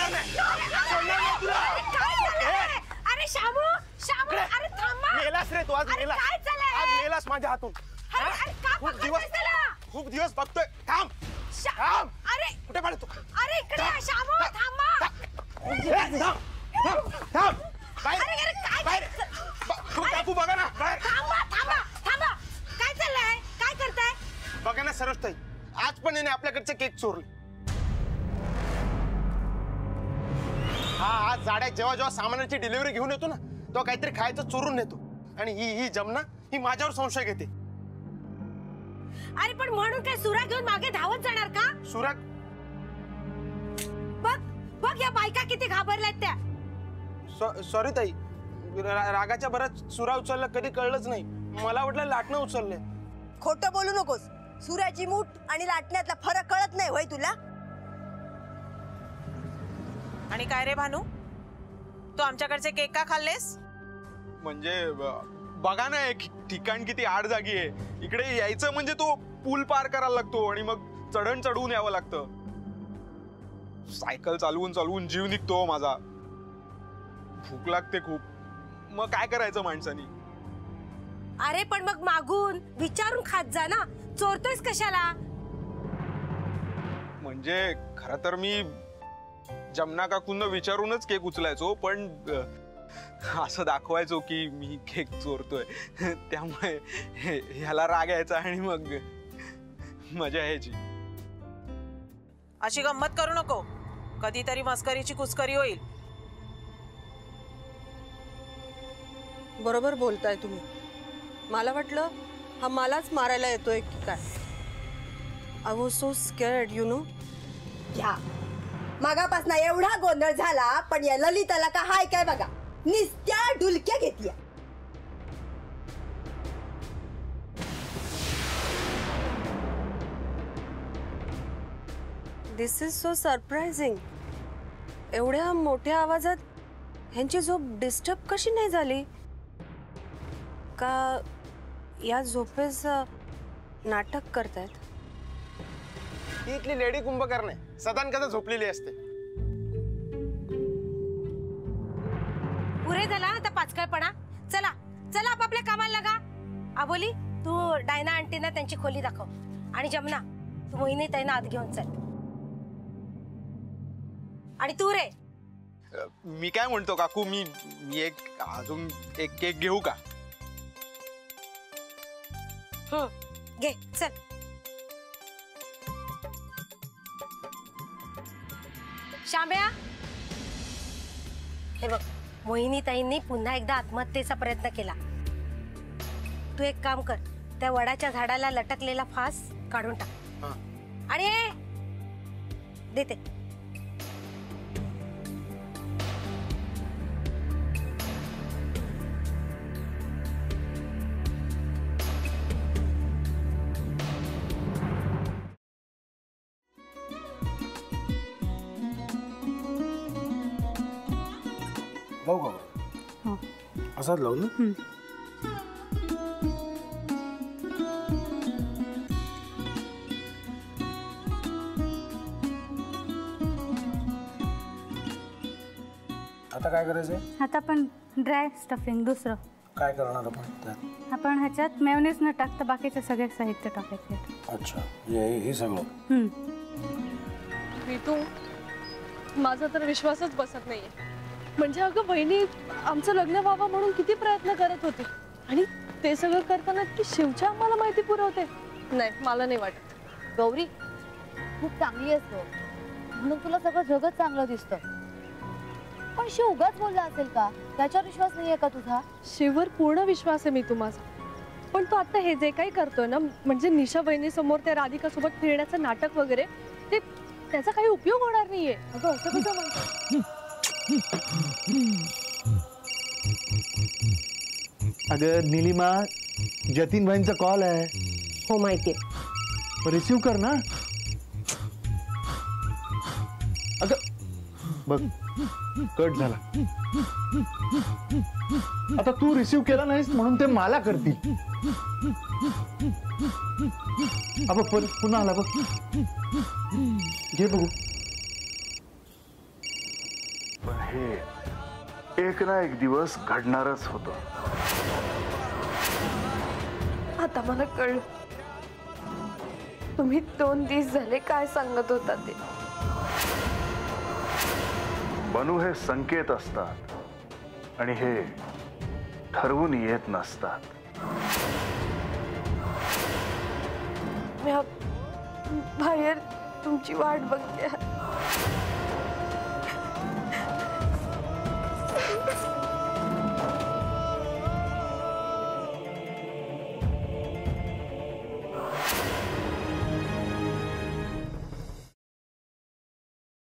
सोडणार नाही, सोडणार नाही तुला. अरे शामू, शामू, अरे थांबा. मेलास रे तू, आज मेलास, काय झालंय? आज मेलास माझ्या हातून. खूप दिवस बघतोय. थांब थांब. अरे कुठे पाहिजे तू? अरे इकडे शामू, थांबा. थांब. काकू बघा ना बाहेर. थांबा थांबा थांबा. काय चाललंय? काय करताय? बघा ना सरोजताई, आज पण याने आपल्याकडचे केक चोरले. हा आज जाड्या जेव्हा सामानाची डिलिव्हरी घेऊन येतो ना, तो काहीतरी खायचं चोरून नेतो. आणि ही जमना, ही माझ्यावर संशय घेते. अरे पण म्हणून काय सुरा घेऊन मागे धावत जाणार का? सुरा? बघ बघ या बायका किती घाबरल्यात त्या. सॉरी ताई, रागाच्या भरात सुरा उचलला कधी कळलंच नाही. मला वाटलं लाटणं उचललंय. खोटं बोलू नकोस. सुराची मूठ आणि लाटण्यातला फरक कळत नाही होय तुला? आणि काय रे भानू, तू आमच्याकडचे केक का खाल्लेस? म्हणजे बघा ना, एक ठिकाण किती आड जागी आहे. इकडे यायचं म्हणजे तो पूल पार करायला लागतो आणि मग चढण चढवून यावं लागतं. सायकल चालवून चालवून जीव निघतो माझा. भूक लागते खूप. मग काय करायचं माणसानी? अरे पण मग मागून विचारून खात जा ना. चोरतोयस कशाला? म्हणजे खरं तर मी जमना काकूंना विचारूनच केक उचलायचो, पण असं दाखवायचो की मी केक चोरतोय. त्यामुळे ह्याला राग यायचा आणि मग मजा यायची. अशी गंमत करू नको, कधीतरी मस्करीची कुस्करी होईल. बरोबर बोलताय तुम्ही. मला वाटलं हा मलाच मारायला येतोय की काय. I was so scared you know. घ्या मागापासून एवढा गोंधळ झाला, पण या ललिताला का हाय काय बघा, निस्त्या डुलक्या घेतल्या. दिस इज सो सरप्राइजिंग. एवढ्या मोठ्या आवाजात ह्यांची झोप डिस्टर्ब कशी नाही झाली? का या झोपेच नाटक करतायत? ती इथली लेडी कुंभकर्ण आहे, सदान कदा झोपलेली असते. पुरे झाला आता पाचकळपणा. चला चला आपापल्या कामाला लागा. आबोली तू डायना आंटीना त्यांची खोली दाखव. आणि जमना तू मोहिनी ताईना आत घेऊन चल. आणि तू रे? मी काय म्हणतो काकू, मी एक अजून एक केक घेऊ का? घे चल. शाम्या, हे बघ मोहिनी ताईंनी पुन्हा एकदा आत्महत्येचा प्रयत्न केला. तू एक काम कर, त्या वडाच्या झाडाला लटकलेला फास काढून टाक. आणि देते. लावू का? असाच लावू ना. आता काय करायचंय? आता आपण ड्राय स्टफिंग दुसरं काय करणार आपण त्यात? आपण ह्याच्यात मेयोनीज न टाकता बाकीचे सगळे साहित्य टाकायचे. अच्छा, हे सगळं. ऋतू, माझा तर विश्वासच बसत नाहीये. म्हणजे अगं बहिणी आमचं लग्न व्हावं म्हणून किती प्रयत्न करत होती, आणि ते सगळं करताना ती शिवच्या आम्हाला माहिती पुरवते. नाही, मला नाही वाटत. गौरी खूप चांगली असतो म्हणून तुला सगळं जगत चांगलं दिसतं, पण शिव उगाच बोलला असेल का? त्याच्यावर विश्वास नाहीये का तुझा? शिववर पूर्ण विश्वास आहे मी तुम्हाला, पण तो आता हे जे काही करतोय ना, म्हणजे निशा बहिणी समोर त्या राधिका सोबत फिरण्याचं नाटक वगैरे, ते त्याचा काही उपयोग होणार नाहीये. अगं असं कसं म्हणतो? अगं नीलिमा, जतीन भाईंचा कॉल आहे. हो माहिती. रिसीव कर ना. अगं बघ कट झाला. आता तू रिसीव केला नाहीस म्हणून ते मला करतील. अब पुन्हा आला बघ. घे बघू. पण हे एक ना एक दिवस घडणारच होतं. आता मला कळलं तुम्ही 2 दिवस झाले काय सांगत होता ते. बनू हे संकेत असतात आणि हे ठरवून येत नसतात. मी बाहेर तुमची वाट बघते.